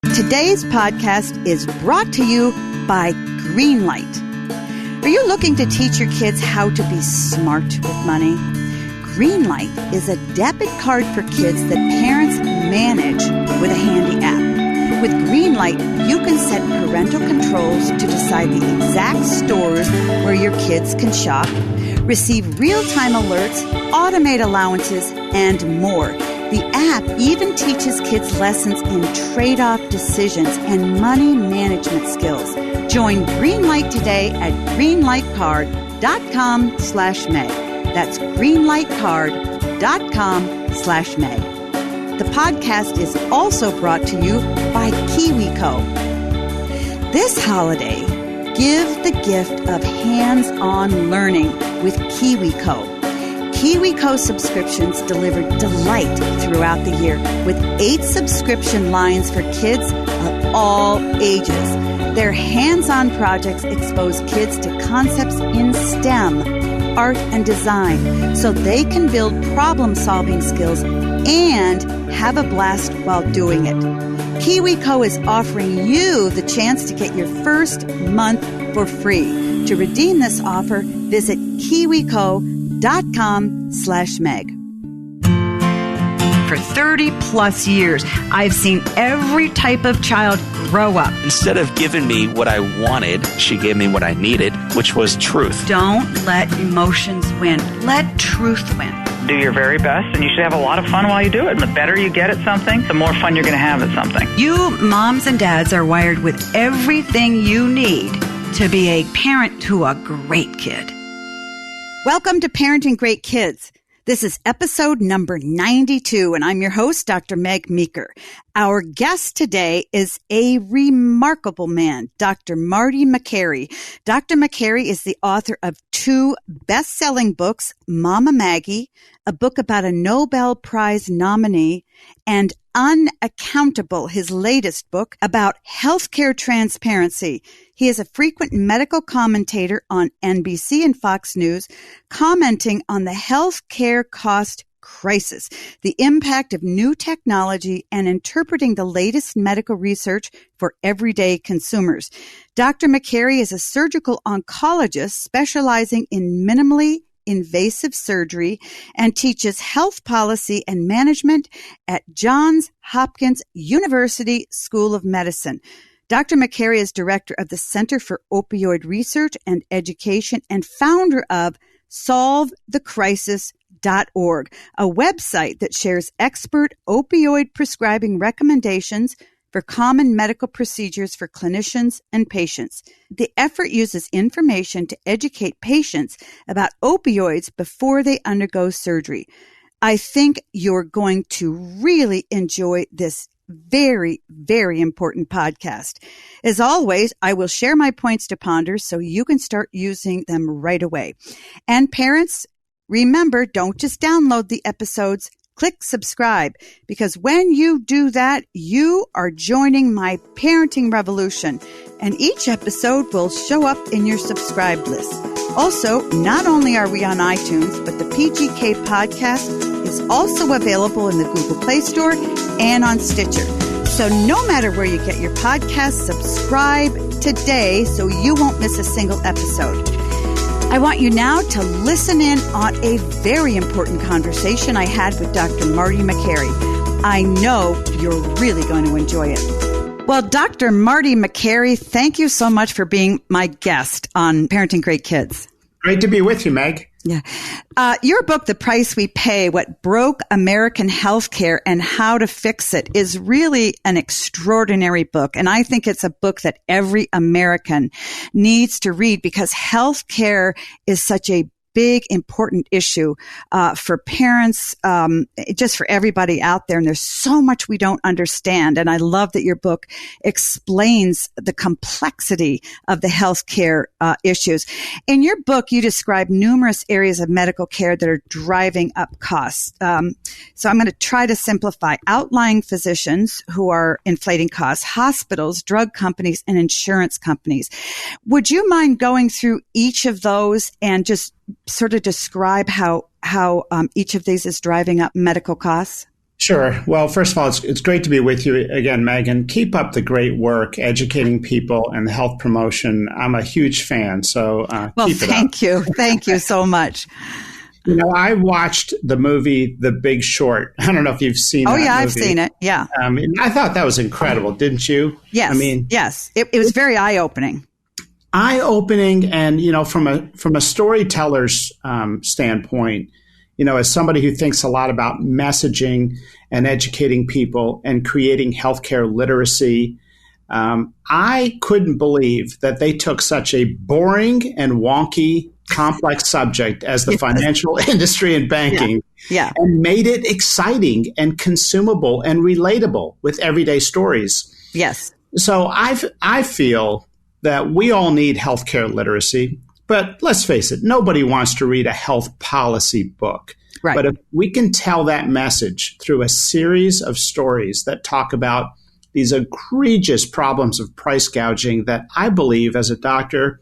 Today's podcast is brought to you by Greenlight. Are you looking to teach your kids how to be smart with money? Greenlight is a debit card for kids that parents manage with a handy app. With Greenlight, you can set parental controls to decide the exact stores where your kids can shop, receive real-time alerts, automate allowances, and more. The app even teaches kids lessons in trade-off decisions and money management skills. Join Greenlight today at greenlightcard.com/Meg. That's greenlightcard.com/Meg. The podcast is also brought to you by KiwiCo. This holiday, give the gift of hands-on learning with KiwiCo. KiwiCo subscriptions deliver delight throughout the year with 8 subscription lines for kids of all ages. Their hands-on projects expose kids to concepts in STEM, art and design, so they can build problem-solving skills and have a blast while doing it. KiwiCo is offering you the chance to get your first month for free. To redeem this offer, visit KiwiCo.com/Meg. For 30 plus years, I've seen every type of child grow up. Instead of giving me what I wanted, she gave me what I needed, which was truth. Don't let emotions win. Let truth win. Do your very best, and you should have a lot of fun while you do it. And the better you get at something, the more fun you're going to have at something. You moms and dads are wired with everything you need to be a parent to a great kid. Welcome to Parenting Great Kids. This is episode number 92, and I'm your host, Dr. Meg Makary. Our guest today is a remarkable man, Dr. Marty Makary. Dr. Makary is the author of 2 best-selling books, Mama Maggie, a book about a Nobel Prize nominee, and Unaccountable, his latest book about healthcare transparency. He is a frequent medical commentator on NBC and Fox News, commenting on the healthcare cost crisis, the impact of new technology, and interpreting the latest medical research for everyday consumers. Dr. Makary is a surgical oncologist specializing in minimally invasive surgery and teaches health policy and management at Johns Hopkins University School of Medicine. Dr. Makary is director of the Center for Opioid Research and Education and founder of SolveTheCrisis.org, a website that shares expert opioid prescribing recommendations for common medical procedures for clinicians and patients. The effort uses information to educate patients about opioids before they undergo surgery. I think you're going to really enjoy this very, very important podcast. As always, I will share my points to ponder so you can start using them right away. And parents, remember, don't just download the episodes. Click subscribe, because when you do that, you are joining my parenting revolution, and each episode will show up in your subscribed list. Also, not only are we on iTunes, but the PGK podcast is also available in the Google Play Store and on Stitcher. So no matter where you get your podcast, subscribe today so you won't miss a single episode. I want you now to listen in on a very important conversation I had with Dr. Marty Makary. I know you're really going to enjoy it. Well, Dr. Marty Makary, thank you so much for being my guest on Parenting Great Kids. Great to be with you, Meg. Yeah. Your book, The Price We Pay, What Broke American Healthcare and How to Fix It, is really an extraordinary book. And I think it's a book that every American needs to read, because healthcare is such a big, important issue for parents, just for everybody out there. And there's so much we don't understand. And I love that your book explains the complexity of the healthcare issues. In your book, you describe numerous areas of medical care that are driving up costs. So I'm going to try to simplify. Outlying physicians who are inflating costs, hospitals, drug companies, and insurance companies. Would you mind going through each of those and just sort of describe how each of these is driving up medical costs? Sure. Well, first of all, it's great to be with you again, Megan. Keep up the great work educating people and the health promotion. I'm a huge fan, so keep it up. Thank you. Thank you so much. I watched the movie The Big Short. I don't know if you've seen that movie. I've seen it. Yeah. I thought that was incredible, didn't you? Yes. Yes. It was very eye-opening. Eye-opening, and from a storyteller's standpoint, as somebody who thinks a lot about messaging and educating people and creating healthcare literacy, I couldn't believe that they took such a boring and wonky, complex subject as the financial industry and banking and made it exciting and consumable and relatable with everyday stories. Yes. So I feel that we all need healthcare literacy. But let's face it, nobody wants to read a health policy book. Right. But if we can tell that message through a series of stories that talk about these egregious problems of price gouging that I believe as a doctor,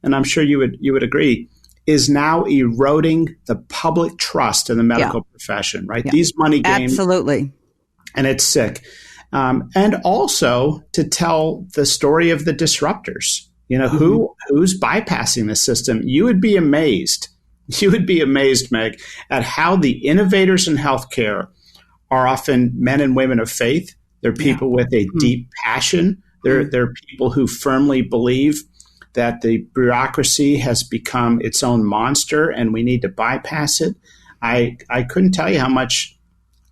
and I'm sure you would agree, is now eroding the public trust in the medical profession, right? Yeah. These money games. Absolutely. And it's sick. And also to tell the story of the disruptors. Who's bypassing the system. You would be amazed. You would be amazed, Meg, at how the innovators in healthcare are often men and women of faith. They're people with a deep passion. They're people who firmly believe that the bureaucracy has become its own monster and we need to bypass it. I couldn't tell you how much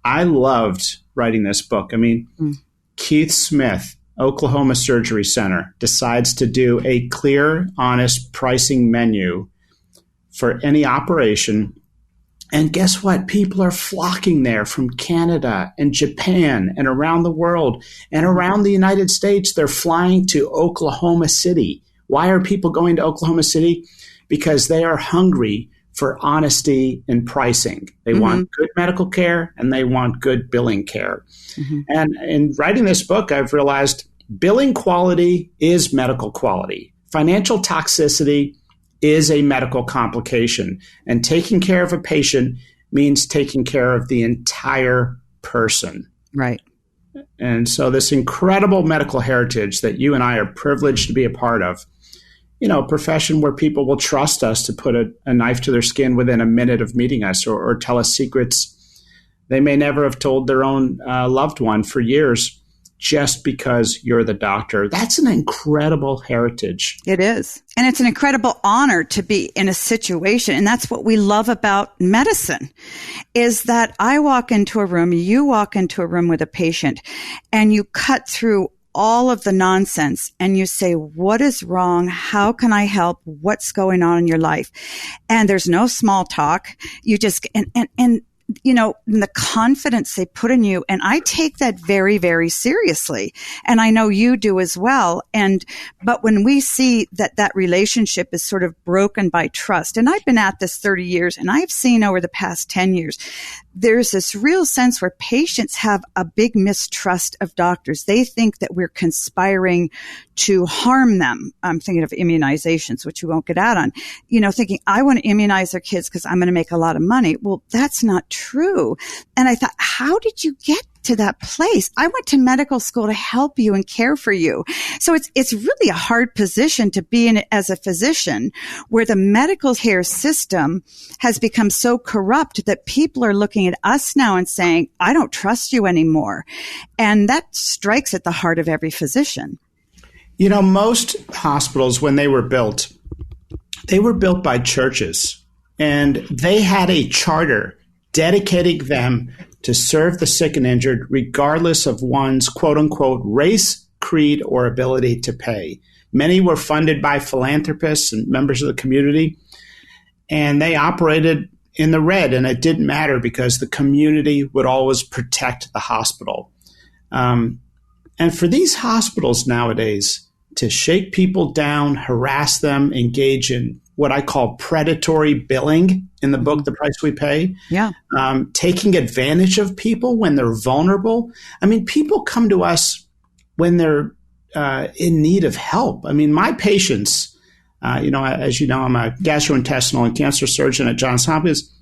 I loved writing this book. I mean, Keith Smith, Oklahoma Surgery Center, decides to do a clear, honest pricing menu for any operation. And guess what? People are flocking there from Canada and Japan and around the world and around the United States. They're flying to Oklahoma City. Why are people going to Oklahoma City? Because they are hungry for honesty in pricing. They want good medical care and they want good billing care. And in writing this book, I've realized billing quality is medical quality. Financial toxicity is a medical complication. And taking care of a patient means taking care of the entire person. Right. And so this incredible medical heritage that you and I are privileged to be a part of, a profession where people will trust us to put a knife to their skin within a minute of meeting us or tell us secrets they may never have told their own loved one for years just because you're the doctor. That's an incredible heritage. It is. And it's an incredible honor to be in a situation. And that's what we love about medicine is that I walk into a room, you walk into a room with a patient, and you cut through all of the nonsense and you say, what is wrong? How can I help? What's going on in your life? And there's no small talk. You just, and the confidence they put in you. And I take that very, very seriously. And I know you do as well. But when we see that relationship is sort of broken by trust, and I've been at this 30 years and I've seen over the past 10 years, there's this real sense where patients have a big mistrust of doctors. They think that we're conspiring to harm them. I'm thinking of immunizations, which we won't get out on, thinking I want to immunize their kids because I'm going to make a lot of money. Well, that's not true. And I thought, how did you get to that place? I went to medical school to help you and care for you. So it's really a hard position to be in as a physician where the medical care system has become so corrupt that people are looking at us now and saying, I don't trust you anymore. And that strikes at the heart of every physician. Most hospitals, when they were built by churches, and they had a charter dedicating them to serve the sick and injured, regardless of one's quote unquote race, creed, or ability to pay. Many were funded by philanthropists and members of the community, and they operated in the red, and it didn't matter because the community would always protect the hospital. And for these hospitals nowadays to shake people down, harass them, engage in what I call predatory billing in the book, The Price We Pay. Yeah. Taking advantage of people when they're vulnerable. I mean, people come to us when they're in need of help. I mean, my patients, as you know, I'm a gastrointestinal and cancer surgeon at Johns Hopkins.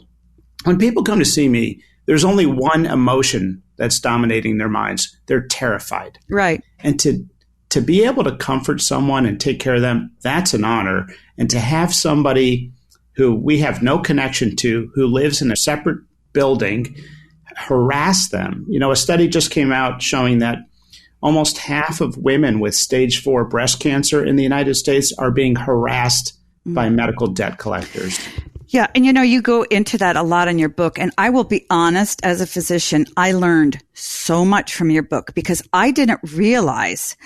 When people come to see me, there's only one emotion that's dominating their minds. They're terrified. Right. And to be able to comfort someone and take care of them, that's an honor. And to have somebody who we have no connection to, who lives in a separate building, harass them. A study just came out showing that almost half of women with stage 4 breast cancer in the United States are being harassed by medical debt collectors. Yeah. And you go into that a lot in your book. And I will be honest, as a physician, I learned so much from your book because I didn't realize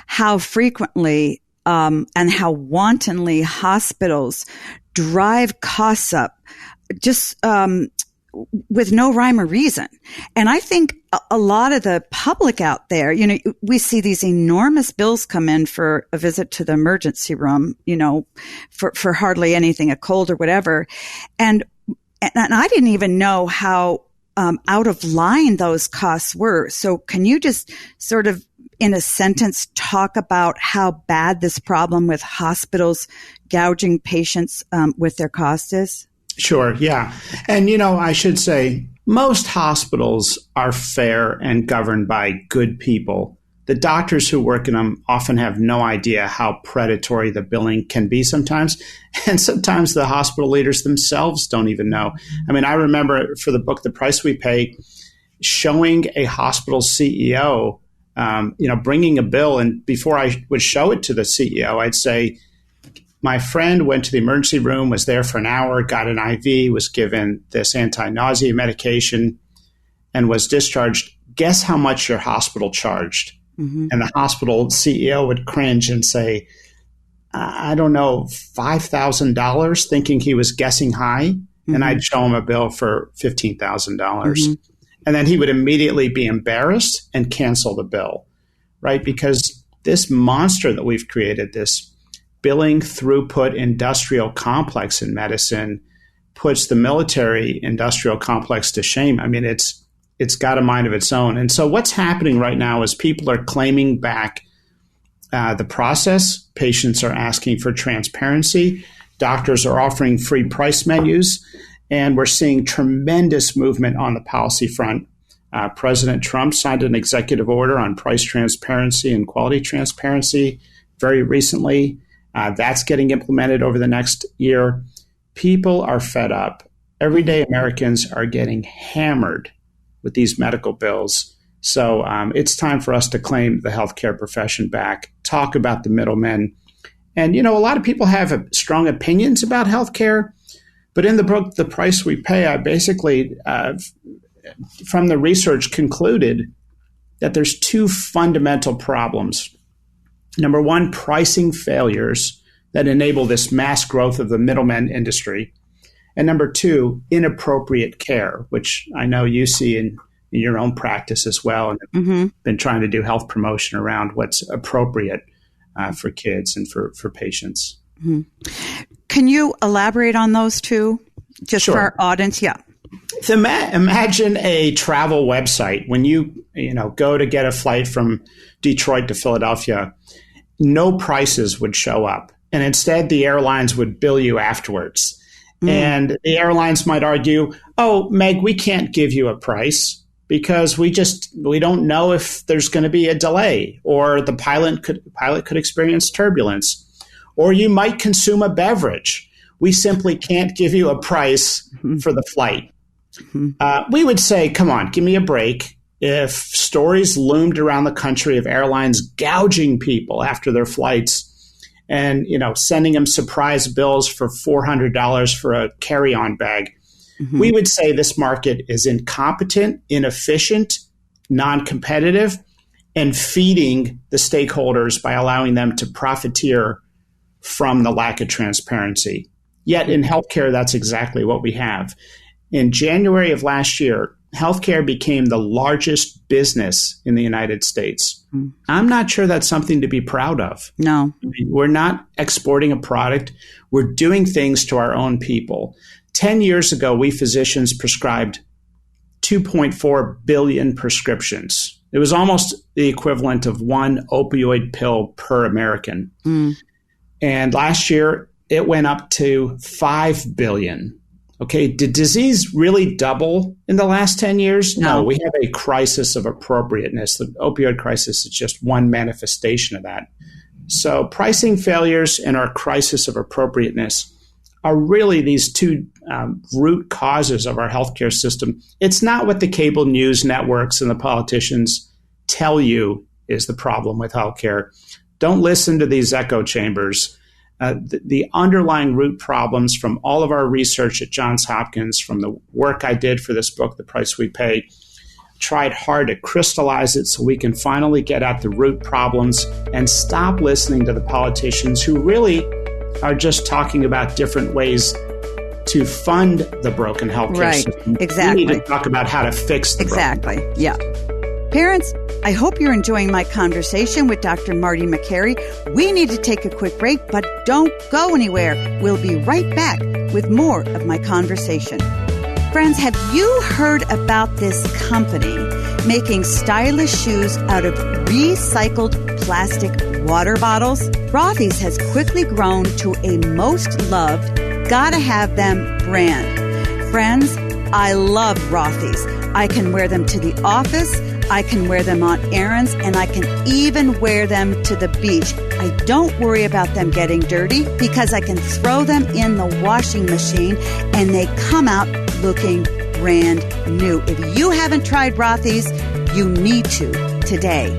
how frequently and how wantonly hospitals drive costs up just with no rhyme or reason. And I think a lot of the public out there, we see these enormous bills come in for a visit to the emergency room, for hardly anything, a cold or whatever. And I didn't even know how out of line those costs were. So can you just sort of, in a sentence, talk about how bad this problem with hospitals gouging patients with their cost is? Sure, yeah. And, I should say most hospitals are fair and governed by good people. The doctors who work in them often have no idea how predatory the billing can be sometimes. And sometimes the hospital leaders themselves don't even know. I mean, I remember for the book, The Price We Pay, showing a hospital CEO, bringing a bill. And before I would show it to the CEO, I'd say, my friend went to the emergency room, was there for an hour, got an IV, was given this anti-nausea medication, and was discharged. Guess how much your hospital charged? Mm-hmm. And the hospital CEO would cringe and say, I don't know, $5,000, thinking he was guessing high. Mm-hmm. And I'd show him a bill for $15,000. Mm-hmm. And then he would immediately be embarrassed and cancel the bill, right? Because this monster that we've created, this billing throughput industrial complex in medicine, puts the military industrial complex to shame. I mean, it's got a mind of its own. And so what's happening right now is people are claiming back the process. Patients are asking for transparency. Doctors are offering free price menus. And we're seeing tremendous movement on the policy front. President Trump signed an executive order on price transparency and quality transparency very recently. That's getting implemented over the next year. People are fed up. Everyday Americans are getting hammered with these medical bills. So it's time for us to claim the healthcare profession back, talk about the middlemen. And, a lot of people have strong opinions about healthcare. But in the book, The Price We Pay, I basically, from the research, concluded that there's two fundamental problems. Number one, pricing failures that enable this mass growth of the middleman industry. And number two, inappropriate care, which I know you see in your own practice as well, and mm-hmm. been trying to do health promotion around what's appropriate for kids and for patients. Mm-hmm. Can you elaborate on those two, just Sure. for our audience? Yeah. Imagine a travel website. When you go to get a flight from Detroit to Philadelphia, no prices would show up. And instead, the airlines would bill you afterwards. Mm. And the airlines might argue, oh, Meg, we can't give you a price because we don't know if there's going to be a delay, or the pilot could experience turbulence, or you might consume a beverage. We simply can't give you a price for the flight. Mm-hmm. We would say, come on, give me a break. If stories loomed around the country of airlines gouging people after their flights and, sending them surprise bills for $400 for a carry-on bag, mm-hmm. we would say this market is incompetent, inefficient, non-competitive, and feeding the stakeholders by allowing them to profiteer from the lack of transparency. Yet in healthcare, that's exactly what we have. In January of last year, healthcare became the largest business in the United States. Mm. I'm not sure that's something to be proud of. No. I mean, we're not exporting a product. We're doing things to our own people. 10 years ago, we physicians prescribed 2.4 billion prescriptions. It was almost the equivalent of one opioid pill per American. Mm. And last year, it went up to 5 billion. Okay, did disease really double in the last 10 years? No, we have a crisis of appropriateness. The opioid crisis is just one manifestation of that. So pricing failures and our crisis of appropriateness are really these two root causes of our healthcare system. It's not what the cable news networks and the politicians tell you is the problem with healthcare. Don't listen to these echo chambers. The underlying root problems from all of our research at Johns Hopkins, from the work I did for this book, The Price We Pay, tried hard to crystallize it so we can finally get at the root problems and stop listening to the politicians who really are just talking about different ways to fund the broken healthcare system. Exactly. We need to talk about how to fix the broken. Yeah. Parents, I hope you're enjoying my conversation with Dr. Marty Makary. We need to take a quick break, but don't go anywhere. We'll be right back with more of my conversation. Friends, have you heard about this company making stylish shoes out of recycled plastic water bottles? ROTHY'S has quickly grown to a most loved, gotta have them brand. Friends, I love ROTHY'S. I can wear them to the office, I can wear them on errands, and I can even wear them to the beach. I don't worry about them getting dirty because I can throw them in the washing machine and they come out looking brand new. If you haven't tried ROTHY'S, you need to today.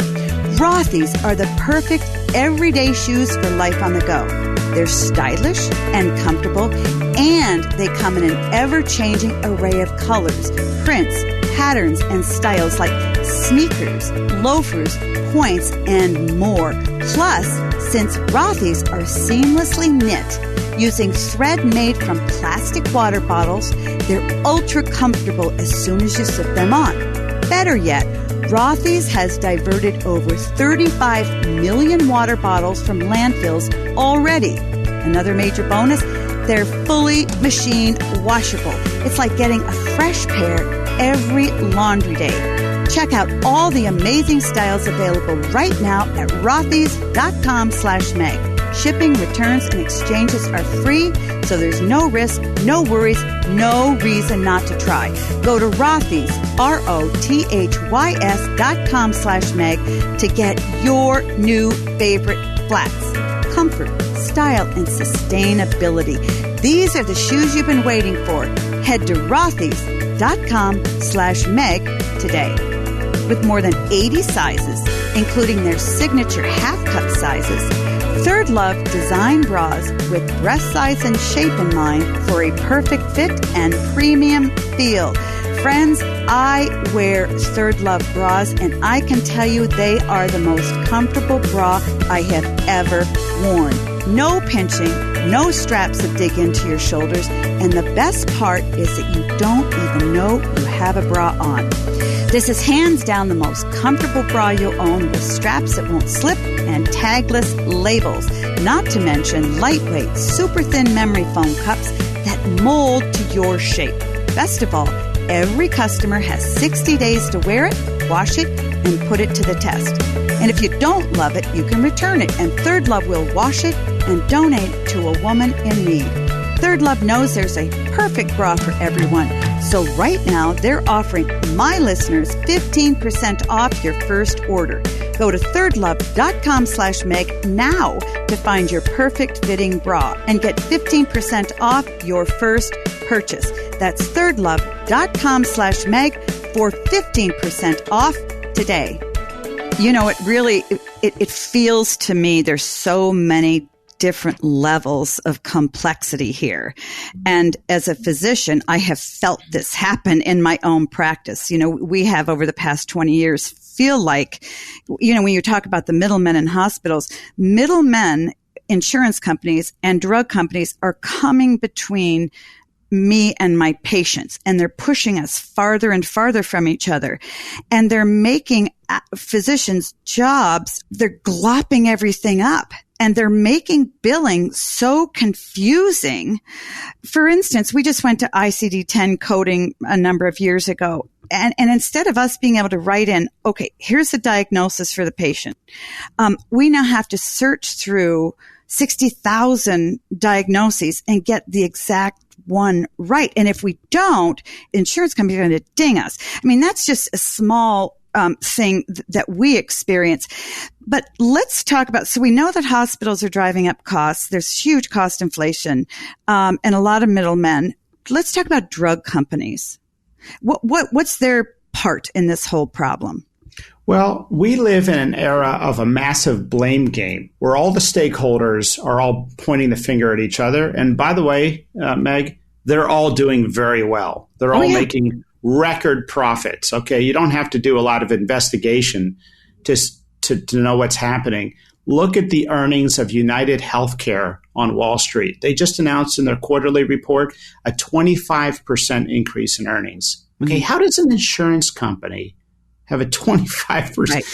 ROTHY'S are the perfect everyday shoes for life on the go. They're stylish and comfortable, and they come in an ever-changing array of colors, prints, patterns, and styles like sneakers, loafers, points, and more. Plus, since ROTHY'S are seamlessly knit using thread made from plastic water bottles, they're ultra comfortable as soon as you slip them on. Better yet, ROTHY'S has diverted over 35 million water bottles from landfills already. Another major bonus, they're fully machine washable. It's like getting a fresh pair every laundry day. Check out all the amazing styles available right now at rothys.com/Meg. Shipping, returns, and exchanges are free, so there's no risk, no worries, no reason not to try. Go to Rothys, ROTHYS.com/Meg to get your new favorite flats. Comfort, style, and sustainability. These are the shoes you've been waiting for. Head to rothys.com/Meg today. With more than 80 sizes, including their signature half-cup sizes, Third Love design bras with breast size and shape in mind for a perfect fit and premium feel. Friends, I wear Third Love bras, and I can tell you they are the most comfortable bra I have ever worn. No pinching, no straps that dig into your shoulders, and the best part is that you don't even know you have a bra on. This is hands down the most comfortable bra you'll own, with straps that won't slip and tagless labels, not to mention lightweight, super thin memory foam cups that mold to your shape. Best of all, every customer has 60 days to wear it, wash it, and put it to the test. And if you don't love it, you can return it, and Third Love will wash it and donate it to a woman in need. Third Love knows there's a perfect bra for everyone. So right now, they're offering my listeners 15% off your first order. Go to thirdlove.com/Meg now to find your perfect fitting bra and get 15% off your first purchase. That's thirdlove.com/Meg for 15% off today. You know, it feels to me there's so many different levels of complexity here. And as a physician, I have felt this happen in my own practice. You know, we have over the past 20 years feel like, you know, when you talk about the middlemen in hospitals, middlemen, insurance companies and drug companies are coming between me and my patients, and they're pushing us farther and farther from each other. And they're making physicians' jobs, they're glopping everything up. And they're making billing so confusing. For instance, we just went to ICD-10 coding a number of years ago. And instead of us being able to write in, okay, here's the diagnosis for the patient, we now have to search through 60,000 diagnoses and get the exact one right. And if we don't, insurance companies are going to ding us. I mean, that's just a small thing that we experience. But let's talk about, so we know that hospitals are driving up costs. There's huge cost inflation, and a lot of middlemen. Let's talk about drug companies. What's their part in this whole problem? Well, we live in an era of a massive blame game where all the stakeholders are all pointing the finger at each other. And by the way, Meg, they're all doing very well. They're all making record profits. Okay, you don't have to do a lot of investigation to know what's happening. Look at the earnings of United Healthcare on Wall Street. They just announced in their quarterly report a 25% increase in earnings. Okay, how does an insurance company have a 25%? Right.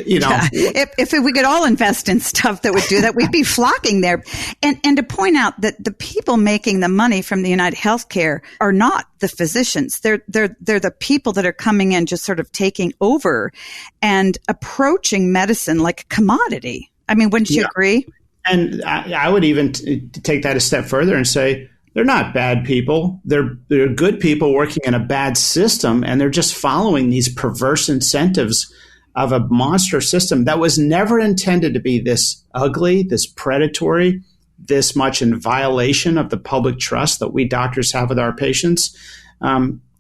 You know, if we could all invest in stuff that would do that, we'd be flocking there. And to point out that the people making the money from the United Healthcare are not the physicians. They're the people that are coming in, just sort of taking over and approaching medicine like a commodity. I mean, wouldn't you agree? And I would even take that a step further and say, they're not bad people. They're good people working in a bad system, and they're just following these perverse incentives of a monster system that was never intended to be this ugly, this predatory, this much in violation of the public trust that we doctors have with our patients.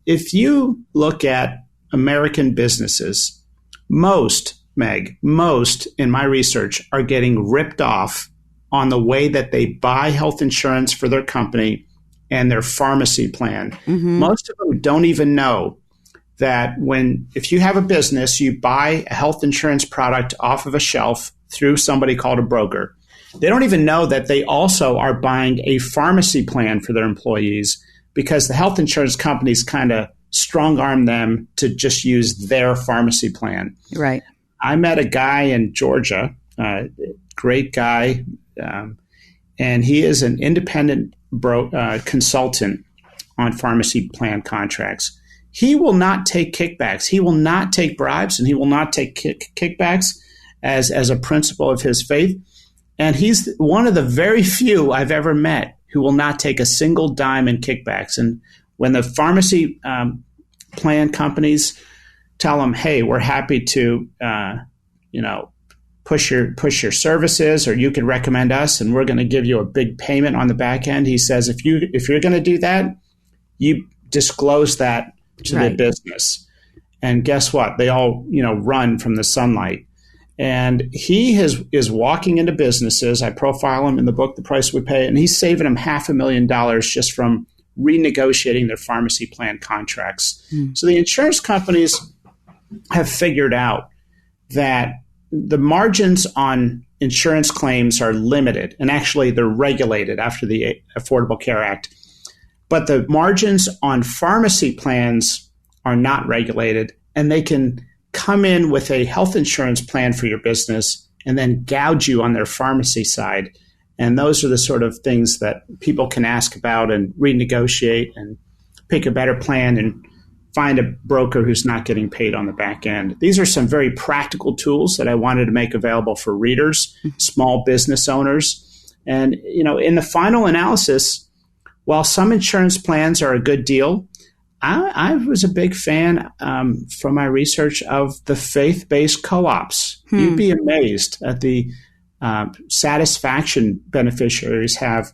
If you look at American businesses, most in my research are getting ripped off on the way that they buy health insurance for their company and their pharmacy plan. Mm-hmm. Most of them don't even know that if you have a business, you buy a health insurance product off of a shelf through somebody called a broker. They don't even know that they also are buying a pharmacy plan for their employees because the health insurance companies kind of strong arm them to just use their pharmacy plan. Right. I met a guy in Georgia, great guy, and he is an independent consultant on pharmacy plan contracts. He will not take kickbacks. He will not take bribes, and he will not take kickbacks as a principle of his faith. And he's one of the very few I've ever met who will not take a single dime in kickbacks. And when the pharmacy plan companies tell him, "Hey, we're happy to, push your services, or you can recommend us, and we're going to give you a big payment on the back end," he says, if you're going to do that, you disclose that to the business. And guess what? They all run from the sunlight. And he is walking into businesses. I profile him in the book, The Price We Pay, and he's saving them $500,000 just from renegotiating their pharmacy plan contracts. So the insurance companies have figured out that the margins on insurance claims are limited, and actually they're regulated after the Affordable Care Act. But the margins on pharmacy plans are not regulated, and they can come in with a health insurance plan for your business and then gouge you on their pharmacy side. And those are the sort of things that people can ask about and renegotiate and pick a better plan and find a broker who's not getting paid on the back end. These are some very practical tools that I wanted to make available for readers, small business owners. And, in the final analysis, while some insurance plans are a good deal, I was a big fan from my research of the faith-based co-ops. You'd be amazed at the satisfaction beneficiaries have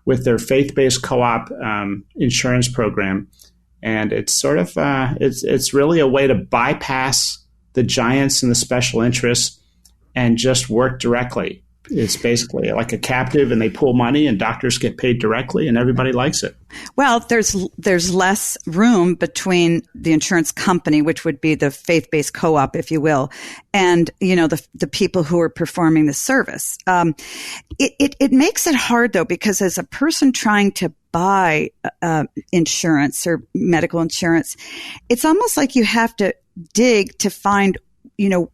with their faith-based co-op insurance program. And it's sort of it's really a way to bypass the giants and the special interests and just work directly. It's basically like a captive, and they pull money, and doctors get paid directly, and everybody likes it. Well, there's less room between the insurance company, which would be the faith-based co-op, if you will, and the people who are performing the service. It makes it hard, though, because as a person trying to buy insurance or medical insurance, it's almost like you have to dig to find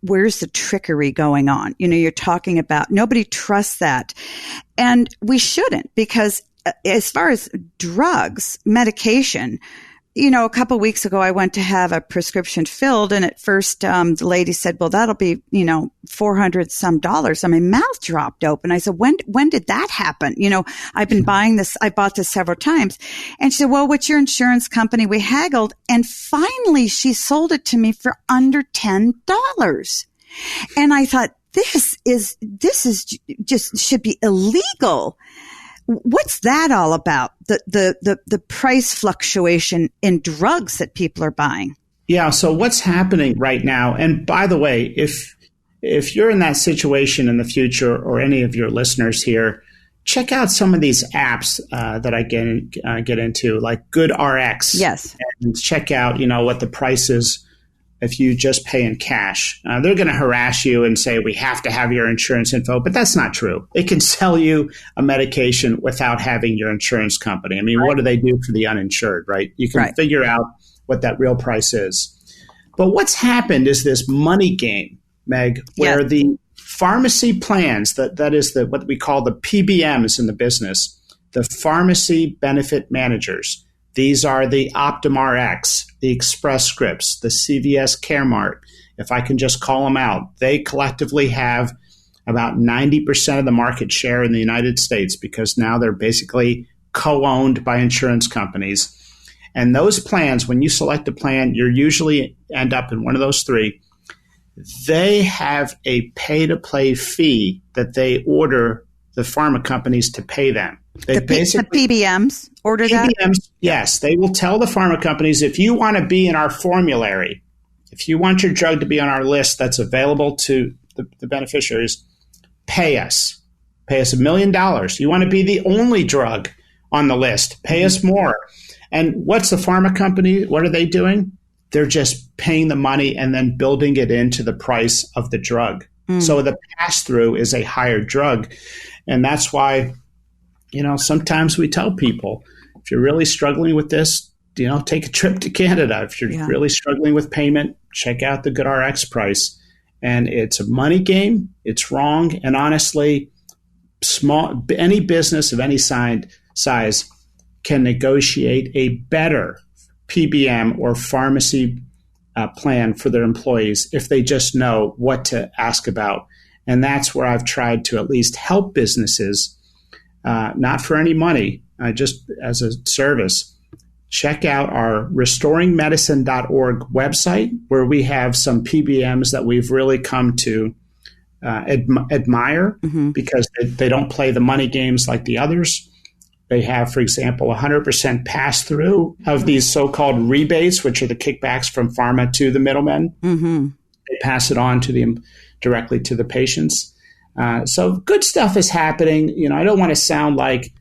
where's the trickery going on? You're talking about nobody trusts that. And we shouldn't, because as far as drugs, medication, a couple of weeks ago, I went to have a prescription filled, and at first, the lady said, well, that'll be, $400 some. And my mouth dropped open. I said, when did that happen? I've been buying this. I bought this several times. And she said, well, what's your insurance company? We haggled. And finally, she sold it to me for under $10. And I thought, this is just should be illegal. What's that all about? The price fluctuation in drugs that people are buying. Yeah. So what's happening right now? And by the way, if you're in that situation in the future, or any of your listeners here, check out some of these apps that I get into, like GoodRx. Yes. And check out, what the price is if you just pay in cash. They're going to harass you and say, we have to have your insurance info, but that's not true. It can sell you a medication without having your insurance company. I mean, What do they do for the uninsured, right? You can figure out what that real price is. But what's happened is this money game, Meg, where the pharmacy plans, that is what we call the PBMs in the business, the pharmacy benefit managers. These are the Optum Rx, the Express Scripts, the CVS Caremark. If I can just call them out, they collectively have about 90% of the market share in the United States, because now they're basically co-owned by insurance companies. And those plans, when you select a plan, you usually end up in one of those three. They have a pay-to-play fee that they order the pharma companies to pay them. The PBMs order that? PBMs, yes. They will tell the pharma companies, if you want to be in our formulary, if you want your drug to be on our list that's available to the beneficiaries, pay us. Pay us $1 million. You want to be the only drug on the list, pay us more. And what's the pharma company? What are they doing? They're just paying the money and then building it into the price of the drug. So the pass-through is a higher drug. And that's why, sometimes we tell people, if you're really struggling with this, take a trip to Canada. If you're really struggling with payment, check out the GoodRx price. And it's a money game. It's wrong. And honestly, any business of any size can negotiate a better PBM or pharmacy plan for their employees if they just know what to ask about. And that's where I've tried to at least help businesses, not for any money, just as a service. Check out our restoringmedicine.org website, where we have some PBMs that we've really come to admire because they don't play the money games like the others. They have, for example, 100% pass-through of these so-called rebates, which are the kickbacks from pharma to the middlemen. They pass it on directly to the patients. So good stuff is happening. I don't want to sound like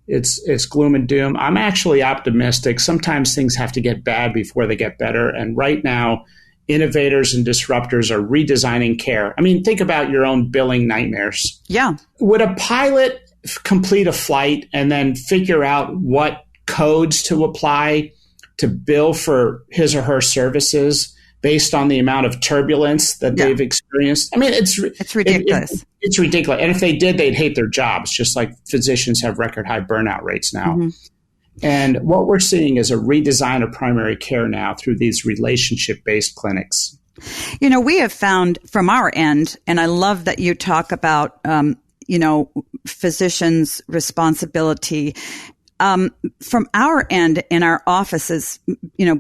it's gloom and doom. I'm actually optimistic. Sometimes things have to get bad before they get better. And right now, innovators and disruptors are redesigning care. I mean, think about your own billing nightmares. Yeah. Would a pilot complete a flight and then figure out what codes to apply to bill for his or her services based on the amount of turbulence that they've experienced? I mean, it's ridiculous. It's ridiculous. And if they did, they'd hate their jobs, just like physicians have record high burnout rates now. And what we're seeing is a redesign of primary care now through these relationship-based clinics. We have found from our end, and I love that you talk about physicians' responsibility. From our end in our offices,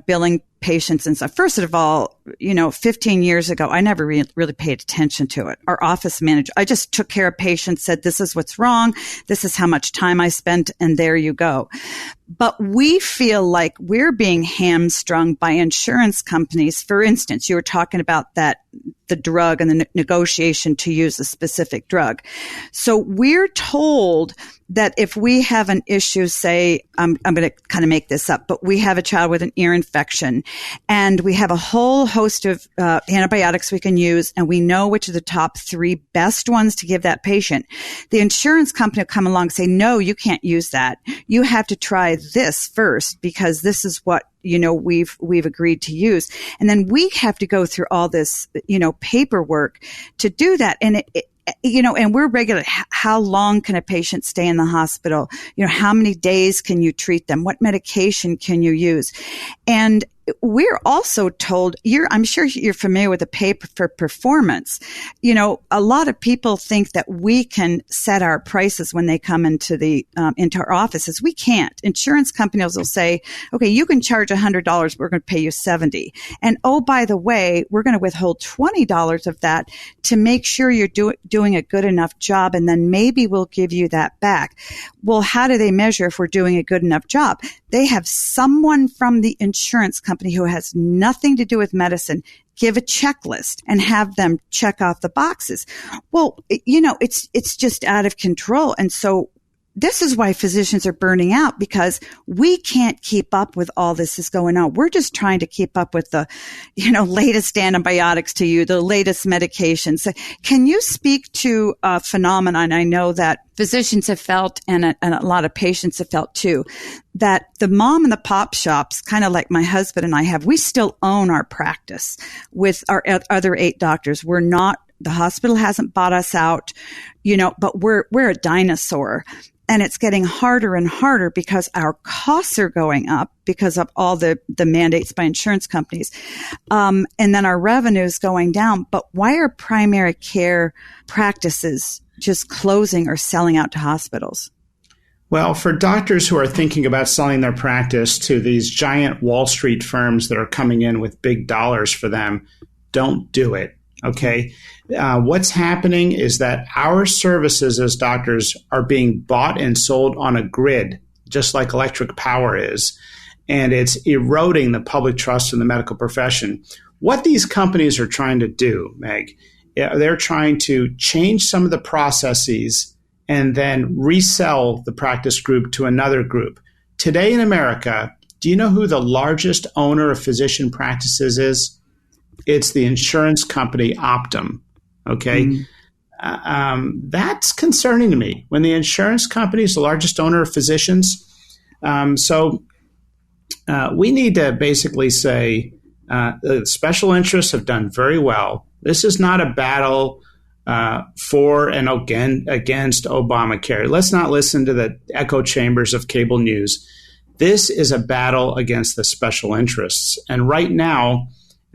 billing patients and stuff. First of all, 15 years ago, I never really paid attention to it. Our office manager, I just took care of patients, said, this is what's wrong. This is how much time I spent. And there you go. But we feel like we're being hamstrung by insurance companies. For instance, you were talking about the drug and the negotiation to use a specific drug. So we're told that if we have an issue, say, I'm going to kind of make this up, but we have a child with an ear infection and we have a whole host of antibiotics we can use, and we know which are the top 3 best ones to give that patient. The insurance company will come along and say, no, you can't use that. You have to try this first because this is what we've agreed to use. And then we have to go through all this, paperwork to do that. And and we're regular. How long can a patient stay in the hospital? How many days can you treat them? What medication can you use? And we're also told, I'm sure you're familiar with the pay for performance. A lot of people think that we can set our prices when they come into our offices. We can't. Insurance companies will say, okay, you can charge $100. We're going to pay you $70. And oh, by the way, we're going to withhold $20 of that to make sure you're doing a good enough job. And then maybe we'll give you that back. Well, how do they measure if we're doing a good enough job? They have someone from the insurance company who has nothing to do with medicine give a checklist and have them check off the boxes. Well, it's just out of control. And so this is why physicians are burning out, because we can't keep up with all this is going on. We're just trying to keep up with the, latest antibiotics to you, the latest medications. So can you speak to a phenomenon I know that physicians have felt and a lot of patients have felt too, that the mom and the pop shops, kind of like my husband and I have, we still own our practice with our other 8 doctors. The hospital hasn't bought us out, but we're a dinosaur. And it's getting harder and harder because our costs are going up because of all the mandates by insurance companies. And then our revenue is going down. But why are primary care practices just closing or selling out to hospitals? Well, for doctors who are thinking about selling their practice to these giant Wall Street firms that are coming in with big dollars for them, don't do it. Okay. What's happening is that our services as doctors are being bought and sold on a grid, just like electric power is, and it's eroding the public trust in the medical profession. What these companies are trying to do, Meg, they're trying to change some of the processes and then resell the practice group to another group. Today in America, do you know who the largest owner of physician practices is? It's the insurance company Optum. Okay. That's concerning to me when the insurance company is the largest owner of physicians. So we need to basically say the special interests have done very well. This is not a battle for and against Obamacare. Let's not listen to the echo chambers of cable news. This is a battle against the special interests. And right now,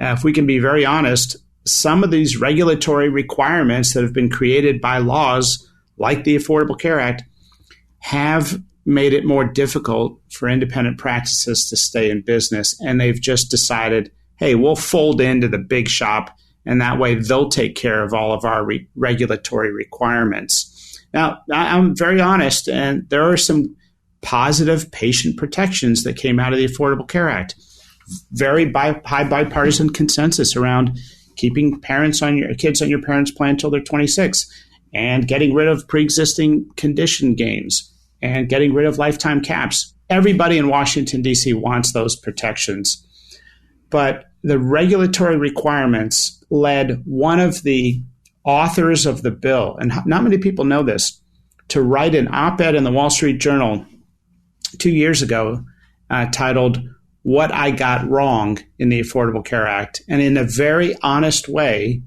if we can be very honest, some of these regulatory requirements that have been created by laws like the Affordable Care Act have made it more difficult for independent practices to stay in business. And they've just decided, hey, we'll fold into the big shop, and that way they'll take care of all of our regulatory requirements. Now, I'm very honest, and there are some positive patient protections that came out of the Affordable Care Act. Very high bipartisan consensus around keeping kids on your parents' plan until they're 26, and getting rid of pre-existing condition games, and getting rid of lifetime caps. Everybody in Washington, D.C. wants those protections. But the regulatory requirements led one of the authors of the bill, and not many people know this, to write an op-ed in the Wall Street Journal 2 years ago titled, "What I Got Wrong in the Affordable Care Act." And in a very honest way,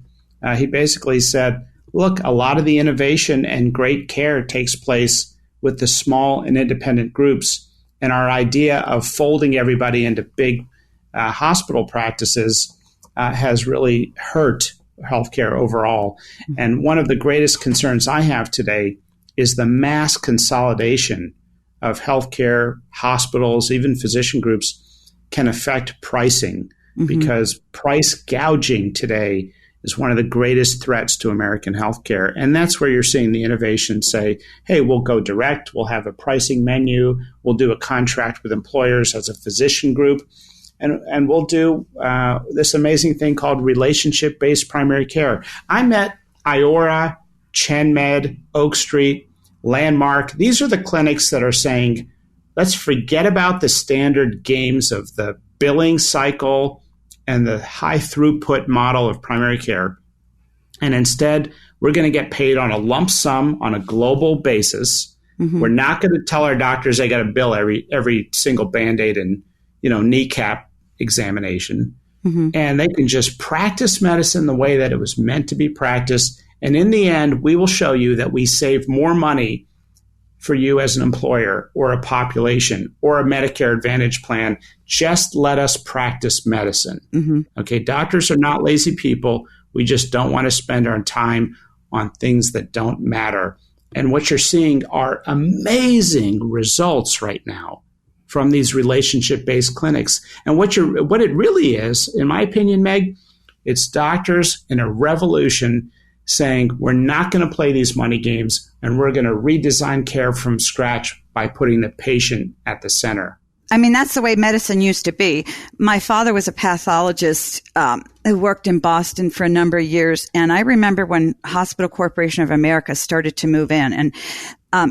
he basically said, look, a lot of the innovation and great care takes place with the small and independent groups. And our idea of folding everybody into big hospital practices has really hurt healthcare overall. And one of the greatest concerns I have today is the mass consolidation of healthcare, hospitals, even physician groups can affect pricing, because price gouging today is one of the greatest threats to American healthcare. And that's where you're seeing the innovation say, hey, we'll go direct, we'll have a pricing menu, we'll do a contract with employers as a physician group, and we'll do this amazing thing called relationship-based primary care. I met Iora, ChenMed, Oak Street, Landmark. These are the clinics that are saying, let's forget about the standard games of the billing cycle and the high throughput model of primary care. And instead, we're going to get paid on a lump sum on a global basis. We're not going to tell our doctors they got to bill every single Band-Aid and kneecap examination. And they can just practice medicine the way that it was meant to be practiced And in the end, we will show you that we save more money for you as an employer or a population or a Medicare Advantage plan. Just let us practice medicine. Mm-hmm. Okay, doctors are not lazy people. We just don't want to spend our time on things that don't matter. And what you're seeing are amazing results right now from these relationship-based clinics. And what it really is, in my opinion, Meg, it's doctors in a revolution saying we're not going to play these money games and we're going to redesign care from scratch by putting the patient at the center. I mean, that's the way medicine used to be. My father was a pathologist who worked in Boston for a number of years. And I remember when Hospital Corporation of America started to move in. And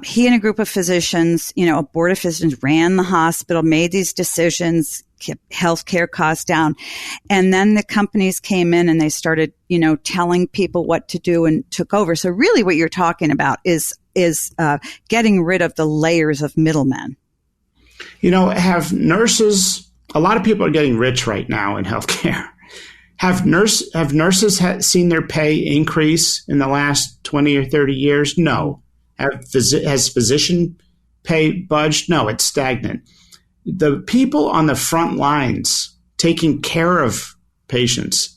he and a group of physicians, a board of physicians ran the hospital, made these decisions, kept healthcare costs down. And then the companies came in and they started, telling people what to do and took over. So really what you're talking about is getting rid of the layers of middlemen. Have nurses, a lot of people are getting rich right now in healthcare. Have nurses seen their pay increase in the last 20 or 30 years? No. Has physician pay budged? No, it's stagnant. The people on the front lines taking care of patients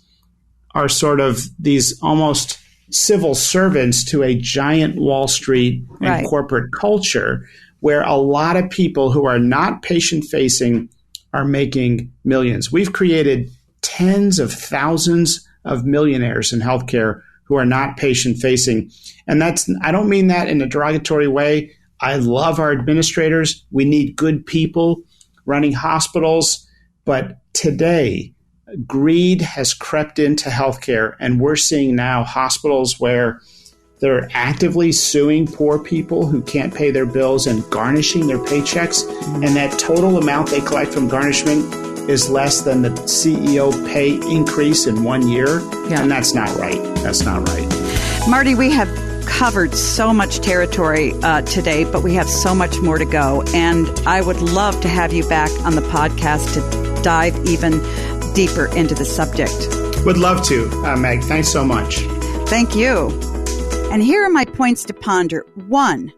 are sort of these almost civil servants to a giant Wall Street and corporate culture where a lot of people who are not patient-facing are making millions. We've created tens of thousands of millionaires in healthcare who are not patient-facing. And I don't mean that in a derogatory way. I love our administrators. We need good people running hospitals. But today, greed has crept into healthcare, and we're seeing now hospitals where they're actively suing poor people who can't pay their bills and garnishing their paychecks. And that total amount they collect from garnishment is less than the CEO pay increase in 1 year. Yeah. And that's not right. That's not right. Marty, we have covered so much territory today, but we have so much more to go. And I would love to have you back on the podcast to dive even deeper into the subject. Would love to, Meg. Thanks so much. Thank you. And here are my points to ponder. 1,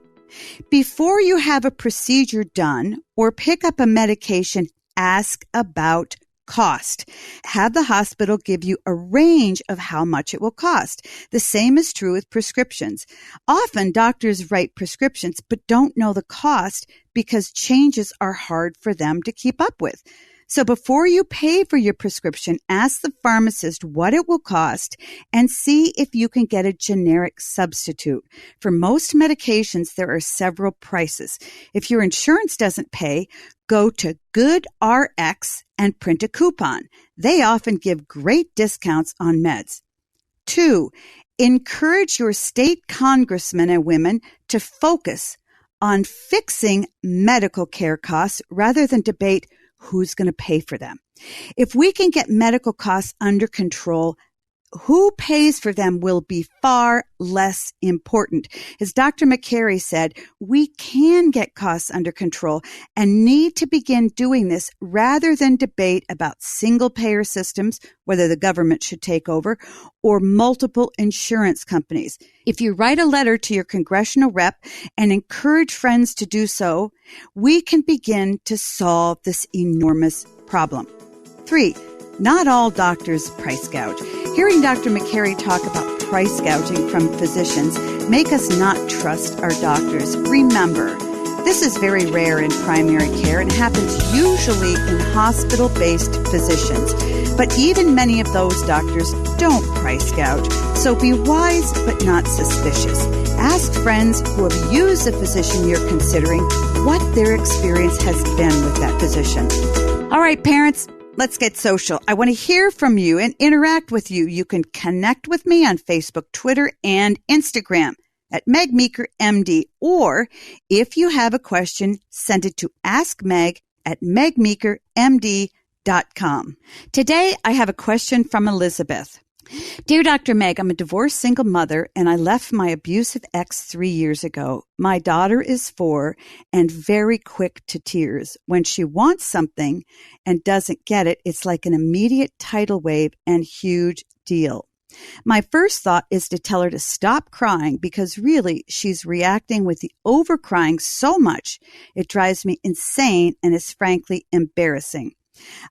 before you have a procedure done or pick up a medication, ask about cost. Have the hospital give you a range of how much it will cost. The same is true with prescriptions. Often doctors write prescriptions but don't know the cost because changes are hard for them to keep up with. So before you pay for your prescription, ask the pharmacist what it will cost and see if you can get a generic substitute. For most medications, there are several prices. If your insurance doesn't pay, go to GoodRx and print a coupon. They often give great discounts on meds. 2, encourage your state congressmen and women to focus on fixing medical care costs rather than debate who's going to pay for them. If we can get medical costs under control, who pays for them will be far less important. As Dr. Makary said, we can get costs under control and need to begin doing this rather than debate about single-payer systems, whether the government should take over, or multiple insurance companies. If you write a letter to your congressional rep and encourage friends to do so, we can begin to solve this enormous problem. 3, not all doctors price gouge. Hearing Dr. Makary talk about price gouging from physicians make us not trust our doctors. Remember, this is very rare in primary care and happens usually in hospital-based physicians. But even many of those doctors don't price gouge. So be wise but not suspicious. Ask friends who have used the physician you're considering what their experience has been with that physician. All right, parents, let's get social. I want to hear from you and interact with you. You can connect with me on Facebook, Twitter, and Instagram at Meg Meeker, MD. Or if you have a question, send it to askmeg at megmeekermd.com. Today, I have a question from Elizabeth. Dear Dr. Meg, I'm a divorced single mother and I left my abusive ex 3 years ago. My daughter is 4 and very quick to tears. When she wants something and doesn't get it, it's like an immediate tidal wave and huge deal. My first thought is to tell her to stop crying because really she's reacting with the overcrying so much. It drives me insane and is frankly embarrassing.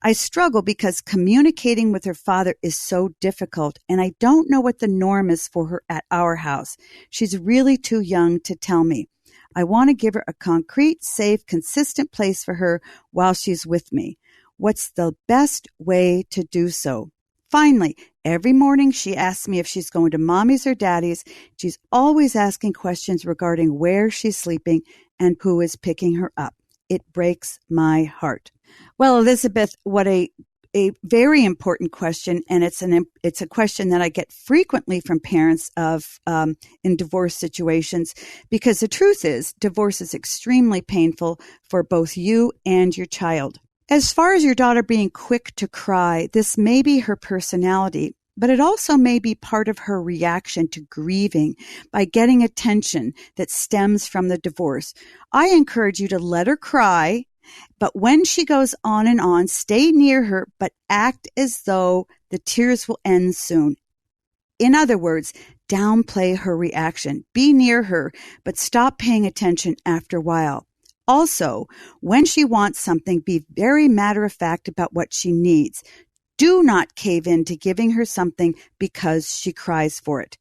I struggle because communicating with her father is so difficult, and I don't know what the norm is for her at our house. She's really too young to tell me. I want to give her a concrete, safe, consistent place for her while she's with me. What's the best way to do so? Finally, every morning she asks me if she's going to mommy's or daddy's. She's always asking questions regarding where she's sleeping and who is picking her up. It breaks my heart. Well, Elizabeth, what a very important question, and it's a question that I get frequently from parents of in divorce situations, because the truth is divorce is extremely painful for both you and your child. As far as your daughter being quick to cry, this may be her personality, but it also may be part of her reaction to grieving by getting attention that stems from the divorce. I encourage you to let her cry, but when she goes on and on, stay near her, but act as though the tears will end soon. In other words, downplay her reaction. Be near her, but stop paying attention after a while. Also, when she wants something, be very matter-of-fact about what she needs. Do not cave in to giving her something because she cries for it.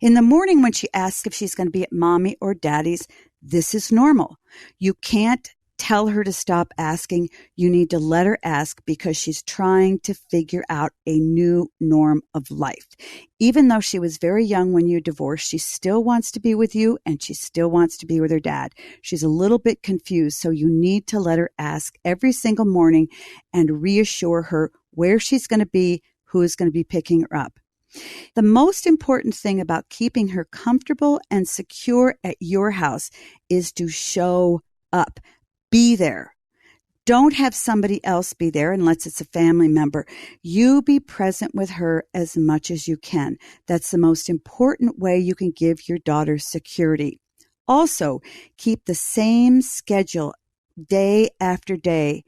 In the morning when she asks if she's going to be at mommy or daddy's, this is normal. You can't tell her to stop asking. You need to let her ask because she's trying to figure out a new norm of life. Even though she was very young when you divorced, she still wants to be with you and she still wants to be with her dad. She's a little bit confused, so you need to let her ask every single morning and reassure her where she's going to be, who is going to be picking her up. The most important thing about keeping her comfortable and secure at your house is to show up. Be there. Don't have somebody else be there unless it's a family member. You be present with her as much as you can. That's the most important way you can give your daughter security. Also, keep the same schedule day after day.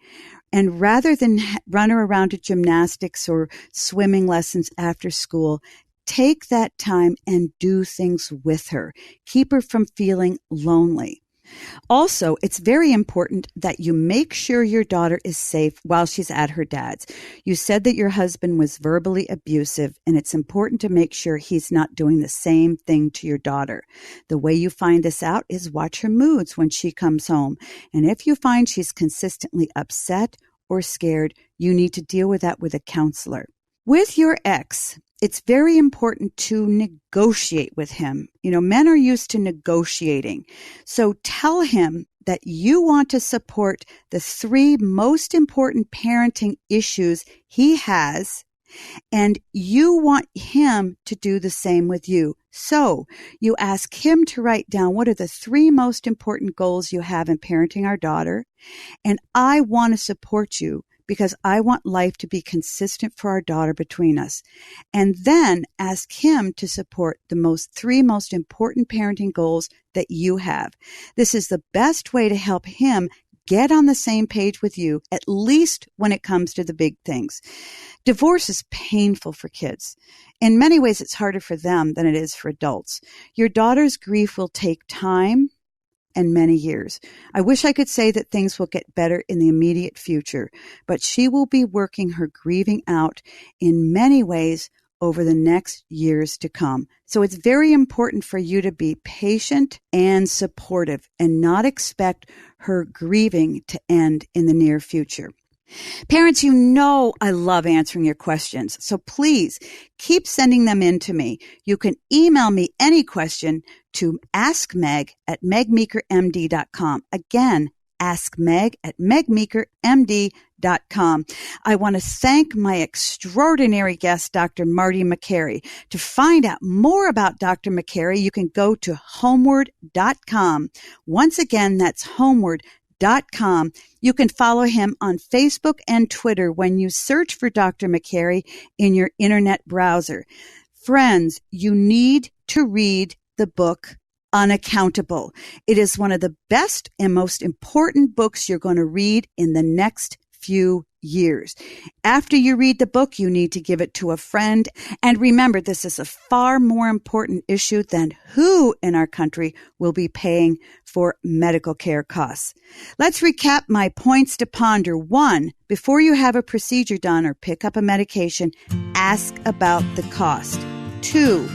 And rather than run her around to gymnastics or swimming lessons after school, take that time and do things with her. Keep her from feeling lonely. Also, it's very important that you make sure your daughter is safe while she's at her dad's. You said that your husband was verbally abusive, and it's important to make sure he's not doing the same thing to your daughter. The way you find this out is watch her moods when she comes home. And if you find she's consistently upset or scared, you need to deal with that with a counselor. With your ex, it's very important to negotiate with him. Men are used to negotiating. So tell him that you want to support the 3 most important parenting issues he has, and you want him to do the same with you. So you ask him to write down what are the 3 most important goals you have in parenting our daughter, and I want to support you because I want life to be consistent for our daughter between us. And then ask him to support the 3 most important parenting goals that you have. This is the best way to help him get on the same page with you, at least when it comes to the big things. Divorce is painful for kids. In many ways, it's harder for them than it is for adults. Your daughter's grief will take time and many years. I wish I could say that things will get better in the immediate future, but she will be working her grieving out in many ways over the next years to come. So it's very important for you to be patient and supportive and not expect her grieving to end in the near future. Parents, I love answering your questions, so please keep sending them in to me. You can email me any question to askmeg@megmeekermd.com. Again, askmeg@megmeekermd.com. I want to thank my extraordinary guest, Dr. Marty Makary. To find out more about Dr. Makary, you can go to homeward.com. Once again, that's homeward.com. You can follow him on Facebook and Twitter when you search for Dr. Makary in your internet browser. Friends, you need to read the book Unaccountable. It is one of the best and most important books you're going to read in the next few years. After you read the book, you need to give it to a friend. And remember, this is a far more important issue than who in our country will be paying for medical care costs. Let's recap my points to ponder. 1, before you have a procedure done or pick up a medication, ask about the cost. 2,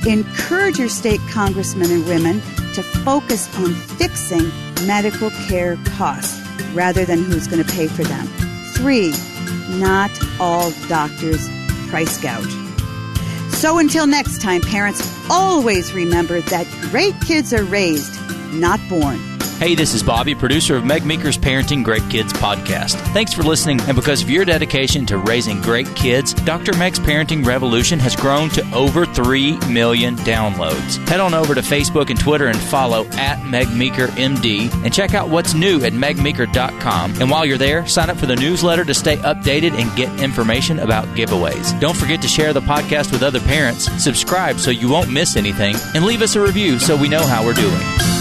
encourage your state congressmen and women to focus on fixing medical care costs rather than who's going to pay for them. 3, not all doctors price gouge. So until next time, parents, always remember that great kids are raised, not born. Hey, this is Bobby, producer of Meg Meeker's Parenting Great Kids podcast. Thanks for listening, and because of your dedication to raising great kids, Dr. Meg's Parenting Revolution has grown to over 3 million downloads. Head on over to Facebook and Twitter and follow @MegMeekerMD and check out what's new at megmeeker.com. And while you're there, sign up for the newsletter to stay updated and get information about giveaways. Don't forget to share the podcast with other parents, subscribe so you won't miss anything, and leave us a review so we know how we're doing.